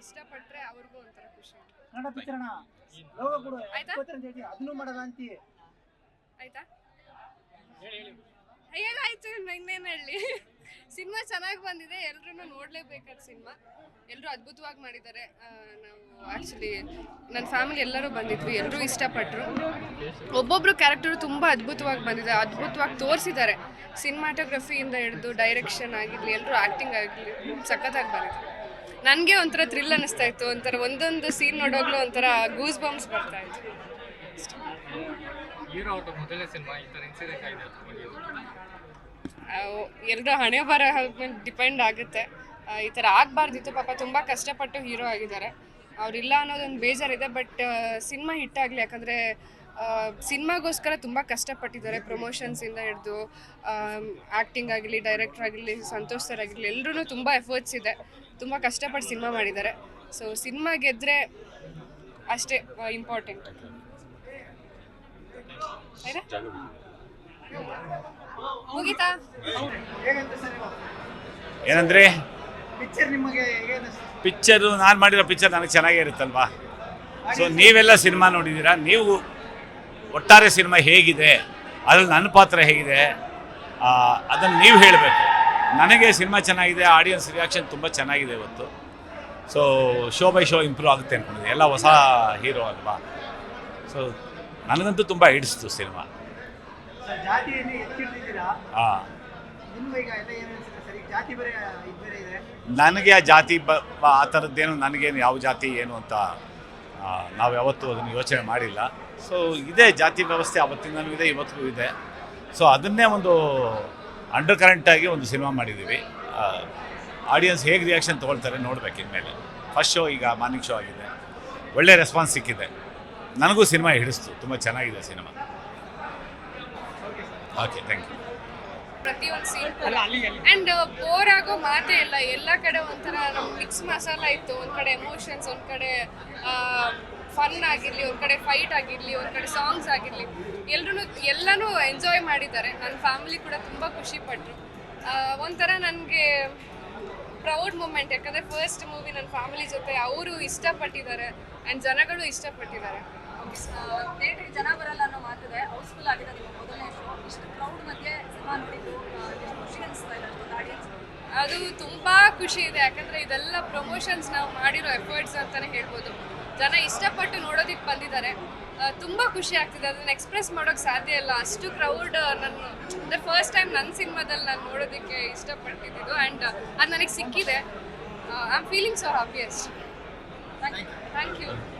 ಇಷ್ಟಪಟ್ರೆ ಅವ್ರಿಗೂ ಒಂಥರ ಖುಷಿ. ಕನ್ನಡ ಪಿಕ್ಚರ್ನ ಲೋಗೋ ಕೊಡು ಆಯ್ತಾ? ಅದನ್ನು ಮಾಡಲ್ಲ ಅಂತಿ ಆಯ್ತಾ ಹೇಳಾಯ್ತು, ಇನ್ನೇನು ಹೇಳಿ. ಸಿನಿಮಾ ಚೆನ್ನಾಗಿ ಬಂದಿದೆ, ಎಲ್ಲರೂ ನೋಡಲೇಬೇಕಾದ ಸಿನಿಮಾ. ಎಲ್ಲರೂ ಅದ್ಭುತವಾಗಿ ಮಾಡಿದ್ದಾರೆ. ನಾವು ಆ್ಯಕ್ಚುಲಿ ನನ್ನ ಫ್ಯಾಮಿಲಿ ಎಲ್ಲರೂ ಬಂದಿದ್ವಿ, ಎಲ್ಲರೂ ಇಷ್ಟಪಟ್ಟರು. ಒಬ್ಬೊಬ್ಬರು ಕ್ಯಾರೆಕ್ಟರು ತುಂಬ ಅದ್ಭುತವಾಗಿ ಬಂದಿದೆ, ಅದ್ಭುತವಾಗಿ ತೋರಿಸಿದ್ದಾರೆ. ಸಿನಿಮಾಟೋಗ್ರಫಿಯಿಂದ ಹಿಡಿದು ಡೈರೆಕ್ಷನ್ ಆಗಿರಲಿ, ಎಲ್ಲರೂ ಆ್ಯಕ್ಟಿಂಗ್ ಆಗಿರಲಿ ಸಖತ್ತಾಗಿ ಬಂದಿದೆ. ನನಗೆ ಒಂಥರ ಥ್ರಿಲ್ ಅನ್ನಿಸ್ತಾ ಇತ್ತು, ಒಂಥರ ಒಂದೊಂದು ಸೀನ್ ನೋಡೋಗ್ಲೂ ಒಂಥರ ಗೂಸ್ ಬಂಪ್ಸ್ ಬರ್ತಾ ಇತ್ತು. ಎರಡು ಹಣೆ ಬರ ಡಿಪೆಂಡ್ ಆಗುತ್ತೆ. ಈ ಥರ ಆಗಬಾರ್ದಿತ್ತು. ಪಾಪ ತುಂಬ ಕಷ್ಟಪಟ್ಟು ಹೀರೋ ಆಗಿದ್ದಾರೆ, ಅವರಿಲ್ಲ ಅನ್ನೋದೊಂದು ಬೇಜಾರಿದೆ. ಬಟ್ ಸಿನಿಮಾ ಹಿಟ್ಟಾಗಲಿ, ಯಾಕಂದರೆ ಸಿನಿಮಾಗೋಸ್ಕರ ತುಂಬ ಕಷ್ಟಪಟ್ಟಿದ್ದಾರೆ. ಪ್ರಮೋಷನ್ಸಿಂದ ಹಿಡಿದು ಆ್ಯಕ್ಟಿಂಗ್ ಆಗಲಿ, ಡೈರೆಕ್ಟರ್ ಆಗಲಿ, ಸಂತೋಷ್ ಸರ್ ಆಗಿರಲಿ, ಎಲ್ಲರೂ ತುಂಬ ಎಫರ್ಟ್ಸ್ ಇದೆ, ತುಂಬ ಕಷ್ಟಪಟ್ಟು ಸಿನಿಮಾ ಮಾಡಿದ್ದಾರೆ. ಸೊ ಸಿನಿಮಾ ಗೆದ್ದರೆ ಅಷ್ಟೇ ಇಂಪಾರ್ಟೆಂಟ್. ಮುಗೀತಾ? ಏನಂದ್ರೆ ಪಿಕ್ಚರ್ ನಿಮಗೆ ಹೇಗೆ ಅನಿಸ್ತು? ಪಿಕ್ಚರು ನಾನು ಮಾಡಿರೋ ಪಿಕ್ಚರ್ ನನಗೆ ಚೆನ್ನಾಗೇ ಇರುತ್ತಲ್ವಾ. ಸೊ ನೀವೆಲ್ಲ ಸಿನಿಮಾ ನೋಡಿದ್ದೀರಾ, ನೀವು ಒಟ್ಟಾರೆ ಸಿನಿಮಾ ಹೇಗಿದೆ, ಅದ್ರಲ್ಲಿ ನನ್ನ ಪಾತ್ರ ಹೇಗಿದೆ ಅದನ್ನು ನೀವು ಹೇಳಬೇಕು. ನನಗೆ ಸಿನಿಮಾ ಚೆನ್ನಾಗಿದೆ, ಆಡಿಯನ್ಸ್ ರಿಯಾಕ್ಷನ್ ತುಂಬ ಚೆನ್ನಾಗಿದೆ ಇವತ್ತು. So show by show improve ಆಗುತ್ತೆ ಅಂದ್ಕೊಂಡಿದ್ದೆ, ಎಲ್ಲ ಹೊಸ ಹೀರೋ ಅಲ್ವಾ. ಸೊ ನನಗಂತೂ ತುಂಬ ಹಿಡಿಸ್ತು ಸಿನಿಮಾ. ಜಾತಿಯಲ್ಲಿ ಎತ್ತಿಡ್ತಿದ್ದೀರಾ, ಹಾಂ, ನಿಮ್ಗೆ ಈಗ ಎಲ್ಲ ಏನು ಅನಿಸುತ್ತೆ ಸರ್? ಈಗ ಜಾತಿ ಬೇರೆ ಬೇರೆ ಇದೆ. ನನಗೆ ಆ ಜಾತಿ ಆ ಥರದ್ದೇನು, ನನಗೇನು ಯಾವ ಜಾತಿ ಏನು ಅಂತ ನಾವು ಯಾವತ್ತೂ ಅದನ್ನು ಯೋಚನೆ ಮಾಡಿಲ್ಲ. ಸೊ ಇದೇ ಜಾತಿ ವ್ಯವಸ್ಥೆ ಅವತ್ತಿಂದನೂ ಇದೆ, ಇವತ್ತಿಗೂ ಇದೆ. ಸೊ ಅದನ್ನೇ ಒಂದು ಅಂಡರ್ ಕರೆಂಟಾಗಿ ಒಂದು ಸಿನಿಮಾ ಮಾಡಿದ್ದೀವಿ. ಆಡಿಯನ್ಸ್ ಹೇಗೆ ರಿಯಾಕ್ಷನ್ ತೊಗೊಳ್ತಾರೆ ನೋಡ್ಬೇಕು ಇನ್ಮೇಲೆ. ಫಸ್ಟ್ ಶೋ ಈಗ ಮಾರ್ನಿಂಗ್ ಶೋ ಆಗಿದೆ, ಒಳ್ಳೆ ರೆಸ್ಪಾನ್ಸ್ ಸಿಕ್ಕಿದೆ. ನನಗೂ ಸಿನಿಮಾ ಹಿಡಿಸ್ತು, ತುಂಬ ಚೆನ್ನಾಗಿದೆ ಸಿನಿಮಾ. Okay, thank you. ಪ್ರತಿಯೊಂದು ಸೀನ್ ಆ್ಯಂಡ್ ಬೋರ್ ಆಗೋ ಮಾತೇ ಇಲ್ಲ. ಎಲ್ಲ ಕಡೆ ಒಂಥರ ನಮ್ಮ ಮಿಕ್ಸ್ ಮಸಾಲ ಇತ್ತು. ಒಂದು ಕಡೆ ಎಮೋಷನ್ಸ್, ಒಂದು ಕಡೆ ಫನ್ ಆಗಿರಲಿ, ಒಂದು ಕಡೆ ಫೈಟ್ ಆಗಿರಲಿ, ಒಂದು ಕಡೆ ಸಾಂಗ್ಸ್ ಆಗಿರಲಿ, ಎಲ್ಲನೂ ಎಂಜಾಯ್ ಮಾಡಿದ್ದಾರೆ. ನನ್ನ ಫ್ಯಾಮಿಲಿ ಕೂಡ ತುಂಬ ಖುಷಿಪಟ್ಟರು. ಒಂಥರ ನನಗೆ ಪ್ರೌಡ್ ಮೂಮೆಂಟ್, ಯಾಕಂದರೆ ಫಸ್ಟ್ ಮೂವಿ ನನ್ನ ಫ್ಯಾಮಿಲಿ ಜೊತೆ ಅವರು ಇಷ್ಟಪಟ್ಟಿದ್ದಾರೆ ಆ್ಯಂಡ್ ಜನಗಳು ಇಷ್ಟಪಟ್ಟಿದ್ದಾರೆ. ಥಿಯೇಟರ್ಗೆ ಜನ ಬರಲ್ಲ ಅನ್ನೋ ಮಾತಿದೆ, ಹೌಸ್ಫುಲ್ ಆಗಿದೆ ನಿಮ್ಮ ಮೊದಲನೇ ಶೋ. ಇಷ್ಟು ಕ್ರೌಡ್ ಮಧ್ಯೆ ಸಿನಿಮಾ ನೋಡಿದ್ದು ಖುಷಿ ಅನಿಸ್ತಾ ಇಲ್ಲ ಆಡಿಯನ್ಸ್? ಅದು ತುಂಬ ಖುಷಿ ಇದೆ, ಯಾಕಂದರೆ ಇದೆಲ್ಲ ಪ್ರಮೋಷನ್ಸ್ ನಾವು ಮಾಡಿರೋ ಎಫರ್ಟ್ಸ್ ಅಂತಲೇ ಹೇಳ್ಬೋದು. ಜನ ಇಷ್ಟಪಟ್ಟು ನೋಡೋದಕ್ಕೆ ಬಂದಿದ್ದಾರೆ, ತುಂಬ ಖುಷಿ ಆಗ್ತಿದೆ. ಅದನ್ನು ಎಕ್ಸ್ಪ್ರೆಸ್ ಮಾಡೋಕ್ಕೆ ಸಾಧ್ಯ ಇಲ್ಲ, ಅಷ್ಟು ಕ್ರೌಡ್. ನಾನು ಅಂದರೆ ಫಸ್ಟ್ ಟೈಮ್ ನನ್ನ ಸಿನಿಮಾದಲ್ಲಿ ನಾನು ನೋಡೋದಕ್ಕೆ ಇಷ್ಟಪಟ್ಟಿದ್ದು ಆ್ಯಂಡ್ ಅದು ನನಗೆ ಸಿಕ್ಕಿದೆ. I am feeling so happiest. Thank you.